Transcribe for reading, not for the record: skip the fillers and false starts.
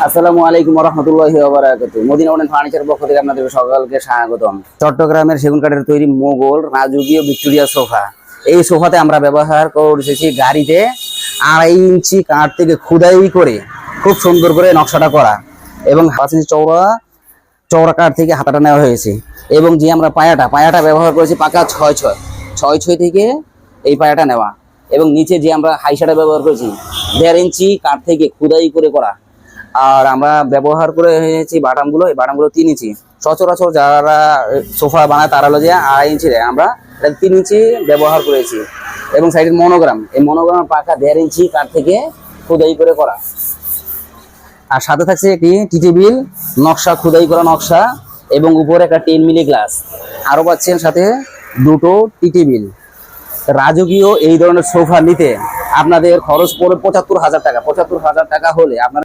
আসসালামু আলাইকুম ওয়া রাহমাতুল্লাহি ওয়া বারাকাতুহু। মদিনা মডার্ন ফার্নিচারের পক্ষ থেকে আপনাদের সকলকে স্বাগতম। চট্টগ্রামের সেগুন কাঠের তৈরি মোগল রাজকীয় ভিক্টোরিয়া সোফা। এই সোফাতে আমরা ব্যবহার করেছি গাড়িতে 2.5 ইঞ্চি কাঠ থেকে খোদাই করে খুব সুন্দর করে নকশাটা করা এবং 5 ইঞ্চি চওড়া চওড়া কাঠ থেকে হাতাটা নেওয়া হয়েছে। এবং যে আমরা পায়াটা ব্যবহার করেছি পাকা 6.6 থেকে এই পায়াটা নেওয়া। এবং নিচে যে আমরা হাইসাটা ব্যবহার করেছি 1.5 ইঞ্চি কাঠ থেকে খোদাই করে করা। আর আমরা ব্যবহার করে হয়েছি বাটামগুলো, এই বাটামগুলো 3 ইঞ্চি। সচরাচর যারা সোফা বানায় তারা হলো যে 2.5 ইঞ্চি দেয়, আমরা 3 ইঞ্চি ব্যবহার করেছি। এবং সাইডের মনোগ্রাম, এই মনোগ্রাম পাকা 1.5 ইঞ্চি কাঠ থেকে খোদাই করে করা। আর সাথে থাকছে একটি টি টেবিল নকশা, খোদাই করা নকশা এবং উপরে একটা 10 মিলি গ্লাস। আরও পাচ্ছেন সাথে দুটো টি টেবিল। রাজকীয় এই ধরনের সোফা নিতে আপনাদের খরচ পড়ে 75,000 টাকা। 75,000 টাকা হলে আপনার